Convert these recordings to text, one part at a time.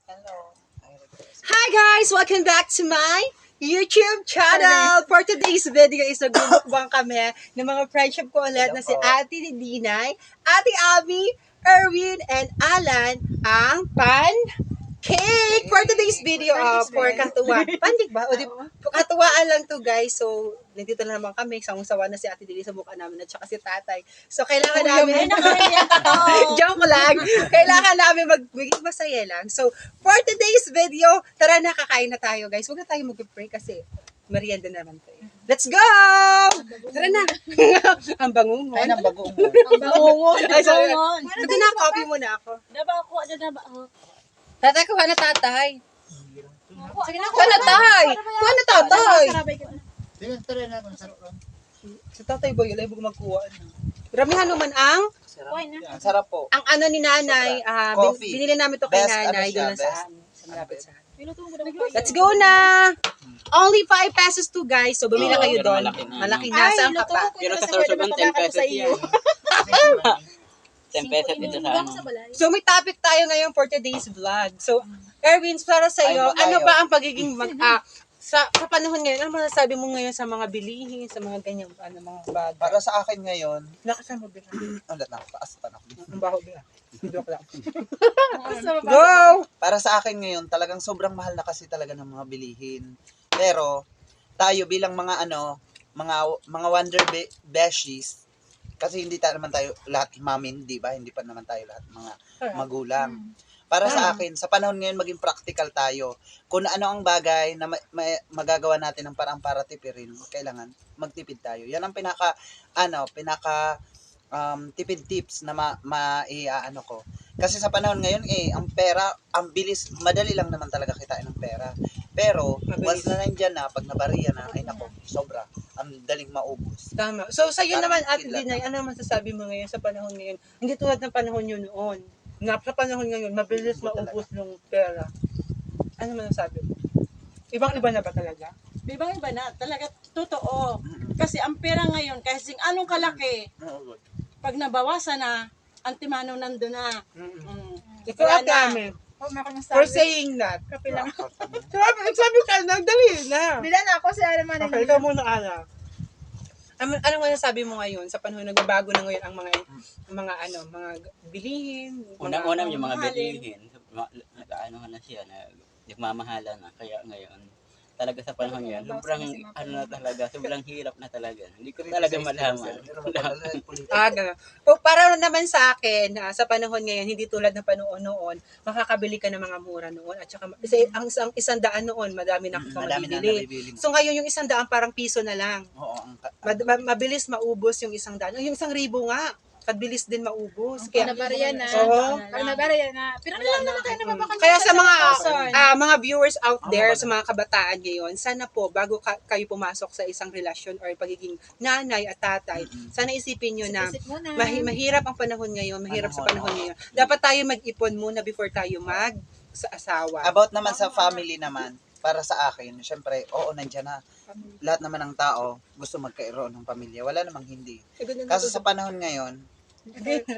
Hello. Hi guys! Welcome back to my YouTube channel! For today's video is nagbubukbang kami ng mga friendship ko ulit na si Ate Dinay, Ate Abby, Erwin, and Alan ang cake for today's video for katuwa. Pandig ba? O di, katuwaan lang to guys. So, nandito na naman kami. Sawa na si Ate Dinay sa mukha namin at saka si Tatay. So, kailangan namin... Joke lang. Kailangan namin magiging masaya lang. So, for today's video, tara na, kakain na tayo guys. Huwag na tayo mag-pray kasi merienda naman tayo. Let's go! Tara na. Ang bangungon. Ay, nang bagoong mo. Ang bangungon. Ay, sorry. Ito na, copy mo na ako. Daba ako, na ba? Tatay, kuha na tatay. Sige na, kuha na tatay. Kuha na tatay. Sige, tara na kung sarap lang. Si tatay ba yun? Ay, huwag magkuha. Ramihan naman ang Ang sarap po. ang ano ni nanay. Coffee. Binili namin to kay Best, ano nanay siya, doon sa best. amin. Sa malapit sa amin. Let's Let's go na! Only 5 pesos to guys. So, bumili na kayo doon. Malaki na. Saan ka pa? Pero sa Sorsogon, 10 pesos yan. 10 pesos dito sa ano. So, may topic tayo ngayon for today's vlog. So, Erwin, para sa iyo, Ay, ano magayo. ba ang pagiging sa panahon ngayon, ano masasabi mo ngayon sa mga bilihin, sa mga ganyan, mga bagay? Para sa akin ngayon, Lakasan mo, Bika. ang taas pa na. Ang baho, Bika. Joke lang. Go! Para sa akin ngayon, talagang sobrang mahal na kasi talaga ng mga bilihin. Pero, tayo bilang mga mga Wonder Beshies, kasi hindi naman tayo lahat mamin, di ba? Hindi pa naman tayo lahat mga magulang. Para sa akin, sa panahon ngayon, maging practical tayo. Kung ano ang bagay na magagawa natin ng parang para tipirin, kailangan magtipid tayo. Yan ang pinaka tipid tips na maiaano ko. Kasi sa panahon ngayon, ang pera, ang bilis, madali lang naman talaga kitain ng pera. Pero, once na nandyan na, pag nabariya na, ay nako, sobra. Ang daling maubos. Tama. So, sa iyo Parang naman, Ate kidlat. Dinay, ano masasabi mo ngayon sa panahon ngayon? Hindi tulad ng panahon yun noon. Sa panahon ngayon, mabilis maubos yung pera. Ano masasabi mo? Ibang-iba na ba talaga? Ibang iba na, talaga totoo. Kasi ang pera ngayon, kasi anong kalaki, pag nabawasan na, ang timano nandun na. Ikaw at kami. For saying that. Sabi ka, nagdali na. Bila na ako sa naman Okay, ikaw muna, Ana. Anong masasabi mo ngayon sa panahon nagbabago na ngayon ang mga bilihin? Unang-unang yung mga mamahalin. bilihin, nag-ano na siya, nagmamahala na. Kaya ngayon, talaga sa panahon ngayon, sobrang hirap na talaga. Hindi ko talaga malaman. Ganun. So, para naman sa akin, sa panahon ngayon, hindi tulad ng panahon noon, makakabili ka ng mga mura noon. At saka, ang 100 noon, madami na kang Madami na mabibili. nabibili mo. So ngayon, yung 100 parang piso na lang. Oo, Mabilis maubos yung 100. Yung 1,000 nga, kabilis din maubos. Kaya, nabarya na. Oo. Pag nabarya na. Pero lang naman tayo nababakal. Kaya sa mga viewers out there, sa mga kabataan ngayon, sana po, bago kayo pumasok sa isang relasyon or pagiging nanay at tatay, sana isipin nyo na Isip muna. mahirap ang panahon ngayon, mahirap sa panahon ngayon. Dapat tayo mag-ipon muna before tayo sa asawa. About naman sa family naman, para sa akin, syempre, oo, nandiyan na. Lahat naman ng tao gusto magkaroon ng pamilya. Wala namang hindi. Kaso sa panahon ngayon,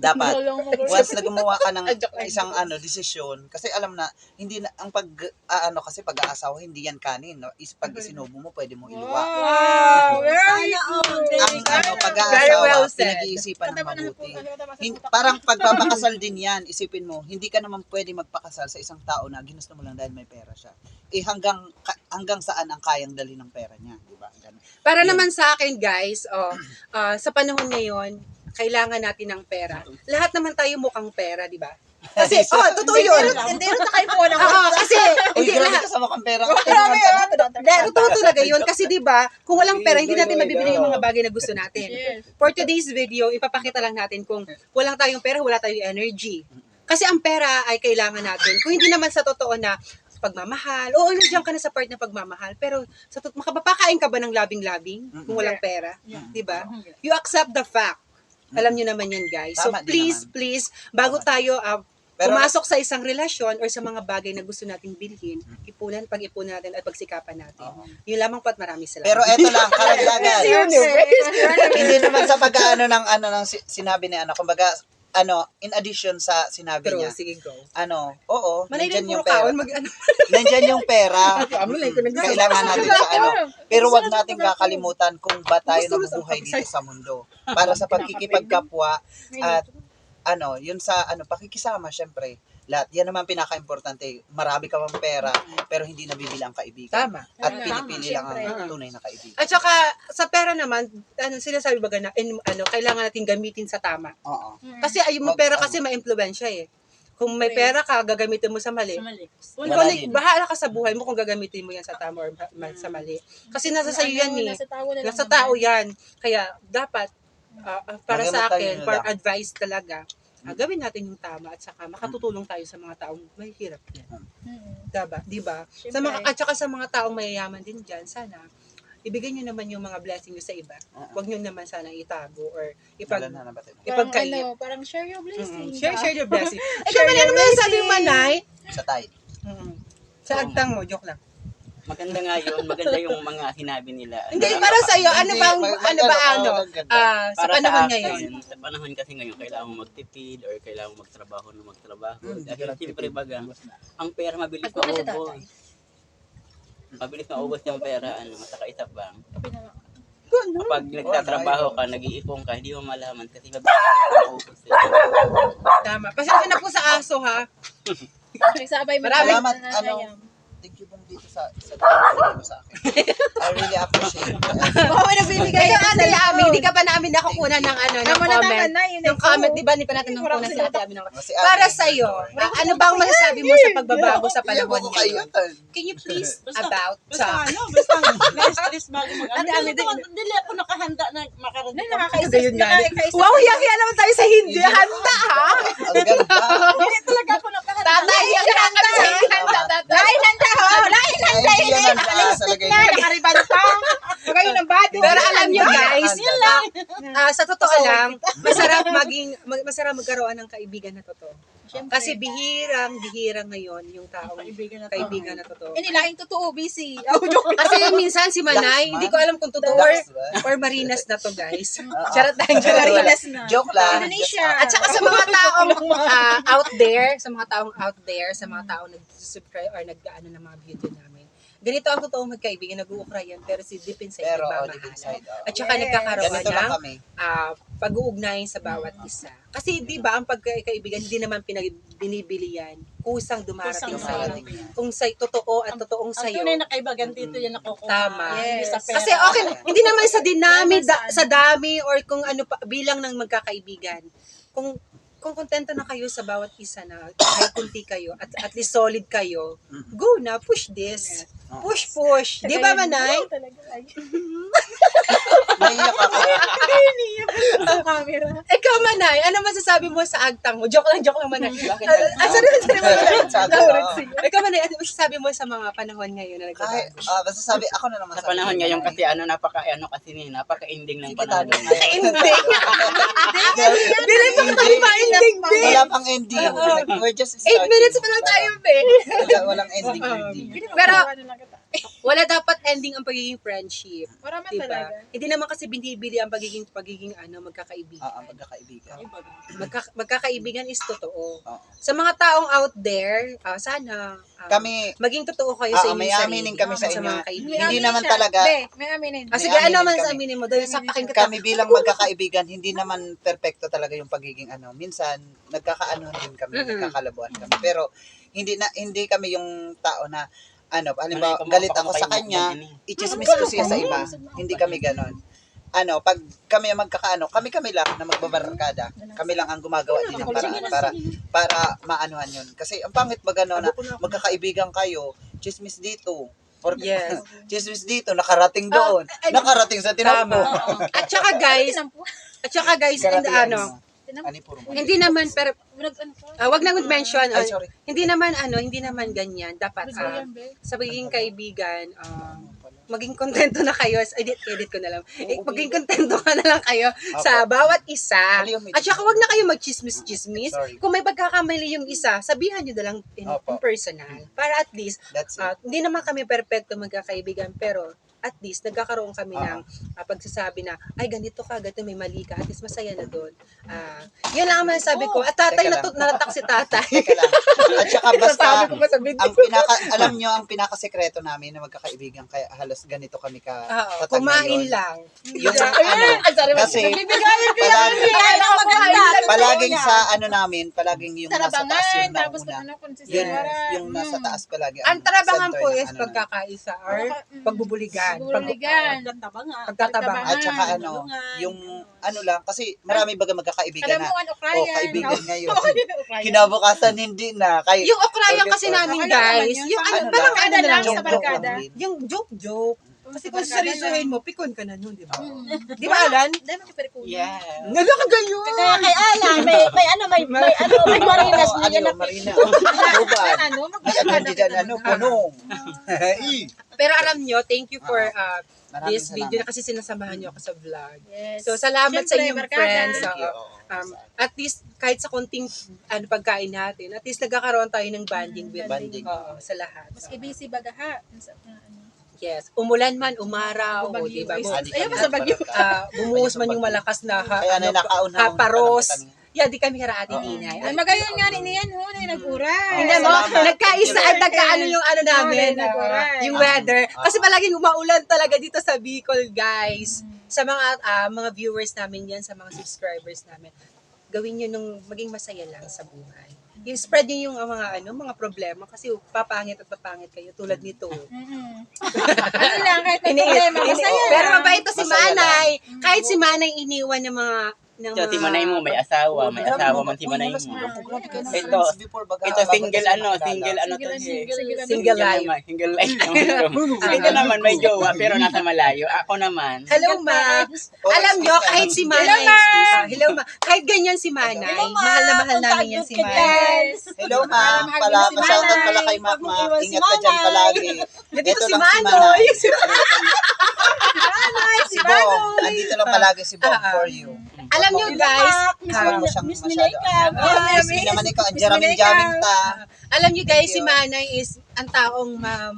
dapat once na gumawa ka ng isang desisyon, kasi alam na hindi na ang kasi pag-aasawa hindi yan kanin, no? Pag isinubo mo pwede mo iluwa. Wow! Sana all. Ang Very pag-aasawa well said. pinag-iisipan ng mabuti. Parang pagpapakasal din yan, isipin mo, hindi ka naman pwede magpakasal sa isang tao na ginusto mo lang dahil may pera siya. Hanggang saan ang kayang dali ng pera niya, di ba? Ganun. Para Yun. naman sa akin guys, sa panahon ngayon, kailangan natin ng pera. Lahat naman tayo mukhang pera, di ba? Kasi, totoo yun. Hindi rin tayo po na. Kasi, Uy, hindi grabe lahat. ka sa mukhang pera. Totoo talaga yun. Kasi di ba, kung walang pera, hindi natin mabibili yung mga bagay na gusto natin. For today's video, ipapakita lang natin kung walang tayong pera, wala tayong energy. Kasi ang pera ay kailangan natin. Kung hindi naman sa totoo na pagmamahal, oo, nandiyan ka na sa part ng pagmamahal, pero makapapakain ka ba ng labing-labing kung walang pera? Di ba? You accept the fact. Alam nyo naman yan, guys. So, Tama din please, bago tayo Pero- pumasok sa isang relasyon or sa mga bagay na gusto nating bilhin, pag-ipunan natin at pagsikapan natin. Yun lamang po at marami salamat. Pero eto lang, karagdagan. Universe. Hindi naman sa pag-aano ng sinabi ni kumbaga, in addition sa sinabi Pero, niya, sige, go. oo, Manay nandyan din yung puro pera. kaon, mag-ano. Nandyan yung pera. Amalay ko Kailangan natin sa Pero wag natin kakalimutan kung ba tayo nabubuhay dito sa mundo. Para sa pagkikipagkapwa at yun sa pakikisama, syempre. Lahat. Yan naman pinaka-importante. Marami ka mang pera, pero hindi nabibili ang kaibigan. Tama. At Tama. pinipili lang ang Siyempre. tunay na kaibigan. At saka, sa pera naman, sinasabi ba na, kailangan natin gamitin sa tama. Oo. Kasi yung pera kasi ma-impluwensya eh. Kung may pera ka, gagamitin mo sa mali. Mali. Ikaw Wala na, din. bahala ka sa buhay mo kung gagamitin mo yan sa tama or sa mali. Kasi nasa sa'yo yan eh. Nasa tao yan. Kaya dapat, para sa Magamot tayo akin, nila. for advice talaga, gawin natin yung tama at saka makatutulong tayo sa mga taong may hirap yan. Diba? Sa mga, at saka sa mga taong mayayaman din dyan, sana, ibigay nyo naman yung mga blessing nyo sa iba. Huwag nyo naman sana itago or Wala na nabatid. ipagkait. Parang share your blessing. Share your blessing. Ikaw man, ano man sabi mo, Manay? Sa tayo. Sa agtang mo, joke lang. Maganda nga yun, maganda yung mga sinabi nila. Hindi, para sa iyo, ano ba, sa Para panahon sa ngayon? akin, sa panahon kasi ngayon, kailangan mo magtipid or kailangan mo magtrabaho na magtrabaho. Dahil siyempre baga, ang pera mabilis maubos. Mabilis maubos yung pera, saka isa pa. Kapag nagtatrabaho ka, nag-iipon ka, hindi mo malaman kasi mabilis maubos. Tama. Pasensya na po sa aso, ha? Nagsabay mo. Marami. Salamat, thank you bang dito sa mo sa akin. I really appreciate it. Oo, nagbibigay Kaya ka Ate Ami, hindi ka pa namin nakukunan ng ng comment. na yun. Yung comment, di ba, hindi pa natin nakukunan si Ate Ami ng Kasi Para sa iyo, ano bang masasabi mo sa pagbabago sa panahon Iyak ako ngayon? kayo. Can you please Basta- about Basta sa basta na-stress bago mag-ano. Ate Ami, Dili ako nakahanda na makarating. Gayon nga. Wow, yaki naman tayo sa hindi. Handa, ha? Ang ganda. Hindi talaga ako nakahanda. Tatay, yaki handa. Lain handa ho! Lain handa! Ay, yan ang talaga yun. Nakaribantang! Magayon ng bado! Pero alam nyo guys, Yun lang. sa totoo lang, masarap magkaroon ng kaibigan na totoo. Kasi bihirang ngayon yung taong kaibigan na totoo. Hindi, laing totoo, busy. Kasi minsan si Manay, hindi ko alam kung totoo or Marinas na to guys. Charot lang, charot lang. Marinas na. Joke lang. Indonesia. At saka sa mga taong out there, sa mga taong nag-subscribe or nag-ano ng mga video namin. Ganito ang totoong magkaibigan, nag-uukrayan pero si deep inside Pero, iba deep mahala. inside, At saka nagkakaroon Ganito lang ng kami. pag-uugnayan sa bawat isa. Kasi di ba ang pagkaibigan hindi naman binibili yan. Kusang dumarating Kusang sa dumarating yan. Kung sa totoo at totoong Ang sa'yo. tunay na kaibigan dito yan nakukuha. Tama. Hindi sa pera. Kasi okay, hindi naman sa dinami, sa dami or kung ano pa, bilang ng magkakaibigan. Kung kontento na kayo sa bawat isa na kahit kunti kayo at least solid kayo, go na, push this. Push. Di ba, Manay? Naiyak ako. Ang camera. Ikaw, Manay, ano masasabi mo sa agtang mo? Joke lang, Manay. Sorry, Sabi ko, Ikaw, Manay, ano masasabi mo sa mga panahon ngayon na kahit, nagbabago? basta sabi, ako na naman Sa panahon ngayon kasi napaka-ending ng panahon. Ending. Dili pa tayo ma-ending, Wala pang ending. We're just 8 minutes pa lang tayo, be. Walang ending. Pero, wala dapat ending ang pagiging friendship. Wala man Diba? talaga. Hindi naman kasi binibili ang pagiging magkakaibigan. Magkakaibigan. Magkakaibigan is totoo. Oo. Sa mga taong out there, sana Kami, maging totoo kayo sa inyong may sarili. aminin kami sa mga inyo. kaibigan. Hindi naman talaga, May aminin. Sige, may ano aminin man kami. sa aminin mo? Dahil sa pakinggan kami bilang magkakaibigan, hindi naman perfecto talaga yung pagiging Minsan, nagkakaanohan din kami, nagkakalabuan kami. Pero, hindi kami yung tao na, halimbawa, galit ako sa kanya, i-chismis ko siya sa iba. Hindi kami ganon. Pag kami ang kami lang na magbabarkada, kami lang ang gumagawa din ng paraan para maanuhan yun. Kasi ang pangit ba gano'n na magkakaibigan kayo, chismis dito, or Yes. chismis dito, nakarating doon, nakarating sa tinampo. At saka guys, hindi naman, pero, wag na mag-mention, Ay, sorry. hindi naman ganyan. Dapat, sa pagiging kaibigan, maging kontento na kayo. Edit ko na lang. Maging kontento ka na lang kayo sa bawat isa. At saka wag na kayo mag-chismis-chismis. Sorry. Kung may pagkakamali yung isa, sabihan nyo na lang in Opo. personal. Para at least, That's it. hindi naman kami perfecto magkakaibigan, pero at least nagkakaroon kami ng pagsasabi na, ay ganito ka, ganito may mali ka, at least masaya na doon. Yun lang ang masasabi ko. At tatay, Teka lang. nalatak si tatay. Teka lang. At saka basta, Sabi ko pa sa video. alam nyo, ang pinakasekreto namin na magkakaibigan, kaya halos ganito kami Oo, katagal kumain yun. lang. Yung kasi palaging sa ano namin, palaging yung nasa taas yung Tapos kung nauna. ano, kung si Yun, Sarah. yung nasa taas palagi. Ang trabahan center po ng is ano pagkakaisa or pagbubuligan. Buligan. Pagtatabangan. At saka ano, yung ano lang, kasi marami baga magkakaibigan Alam na, mo, ano, Ukrainian. kaibigan ngayon. Kinabukasan hindi na. Yung okrayan kasi namin, Ano guys, naman yun? yung ano, Ano parang lang? ano lang, Sa Joke-joke barkada. lang din. yung joke-joke. Kasi kung Barkada seryosohin lang. mo, pikon ka na nun, di ba? Mm. Di ba, Alan? Dahil makiperikulo. Yeah. Nagkakaganyo. Kaya kay Alan, may marinas na yan. Marina. Tuban. Ano? Hindi dyan, ano, punong. Pero alam nyo, thank you for Maraming this video salamat. kasi sinasamahan nyo ako sa vlog. Yes. So, salamat sa Siyempre, inyong barkada. friends. Thank you. At least, kahit sa konting pagkain natin, at least nagkakaroon tayo ng banding with Banding. sa lahat. Maski busy bagaha. Yes. Umulan man, umaraw, Bagyo. o, diba? Ayaw mo sa bagyo. Bumuhos man yung malakas na Kaya na nakauna. paros. Yeah, di kami karaati Dinay. Ay, magayon nga ni niyan, ho, na nag-uray. Hindi mo, Salamat. nagkaisa at nagkaano yung ano namin, nag-uray. yung weather. Kasi palaging umaulan talaga dito sa Bicol, guys. Sa mga viewers namin yan, sa mga subscribers namin, gawin nyo nung maging masaya lang sa buhay. Yung spread nyo yung mga problema kasi papangit at papangit kayo tulad nito. Ano lang, kahit may problema, masaya Pero lang. mabait to si Masaya Manay. Kahit si Manay iniwan ng mga So, si Manay mo, may asawa man si Manay mo. Ito, single ano to siya. Single life. naman, single life naman. Ito naman, may jowa, pero nasa malayo. Ako naman, Hello, Ma. Alam nyo, kahit si Manay, hello, Ma. Kahit ganyan si Manay, mahal na mahal namin yan si Manay. Hello, ma. Mahal Pala, mo si masyadong Manay. pala kay Mac, Huwag mong ma. iwan si Ingat ka dyan Manay. palagi. Nandito Ito si lang Manoy. Si Bong. Nandito lang palagi si Bong for you. Alam nyo, guys, Huwag mo siyang Miss masyado. Minay Miss Min naman ikaw. Ang jaraming-jamming ta. alam nyo, guys, Thank si you. Manay is ang taong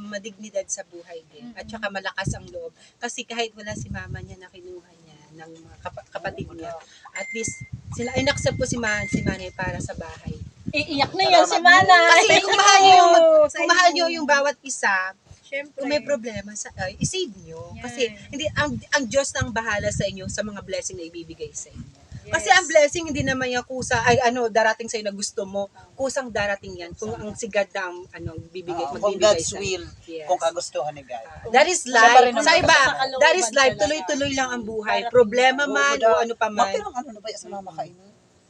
madignidad sa buhay din. At saka malakas ang loob. Kasi kahit wala si mama niya na kinuha niya ng mga kapatid niya, at least, sila, inaccept po si Manay para sa bahay. Iiyak na yan si Manay. Kasi kung mahal nyo yung bawat isa, Siyempre. kung may problema, isave nyo. Yan. Kasi hindi ang Diyos ang bahala sa inyo sa mga blessing na ibibigay sa inyo. Yes. Kasi ang blessing hindi naman yung kusa, darating sa'yo na gusto mo. Kusang darating yan. Kung ang sigad na ang bibigay, Kung magbibigay God's sa'yo. will, Yes. kung kagustuhan ni God. That is Siya pa rin life. naman Sa iba, sa kalooban that is life. talaga. Tuloy-tuloy lang ang buhay. Problema man o ano pa man. Pero ano na ba sa mama kain?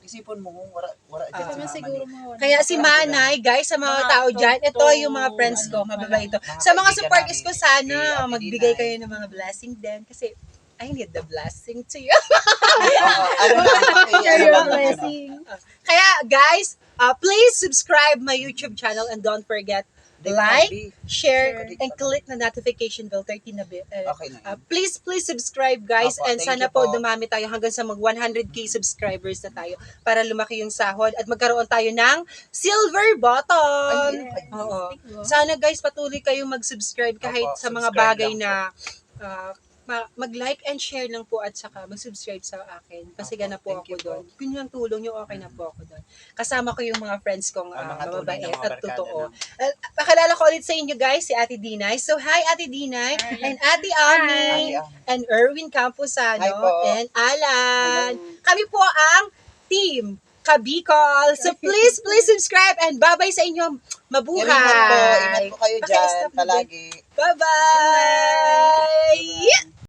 Isipon mo kung wala dyan Ito si man mama siguro niya. mo. Kaya si Manay, guys, sa mga tao dyan, ito yung mga friends ko, mababait ito. Sa mga supporters ko, sana magbigay kayo ng mga blessing din. Kasi, I need the blessing to you. Oo, ano lang, Share your ano lang, blessing. Kaya, guys, please subscribe my YouTube channel and don't forget, like, share, and click na notification bell 13 na bit. Okay na yun. Please subscribe, guys. Opo, And thank sana you po po. dumami tayo hanggang sa mag 100k subscribers na tayo para lumaki yung sahod at magkaroon tayo ng silver button. Oo. Sana, guys, patuloy kayong mag-subscribe kahit Opo, sa mga subscribe bagay lang na mag-like and share lang po at saka mag-subscribe sa akin. Kasi Opo, gana po thank ako you doon. Yun yung tulong nyo, okay na po ako doon. Kasama ko yung mga friends kong Ang mga tunay mababait na mga at barkada totoo. na. Pakilala ko ulit sa inyo, guys, si Ate Dinay. So, hi Ate Dinay and Ate Ami Ate Ami. and Erwin Camposano Hi po. and Alan. Kami po ang team Kabicol. So, please subscribe and bye-bye sa inyo. Mabuhay. Ingat po kayo dyan, Paki-stop na din. palagi. Bye-bye!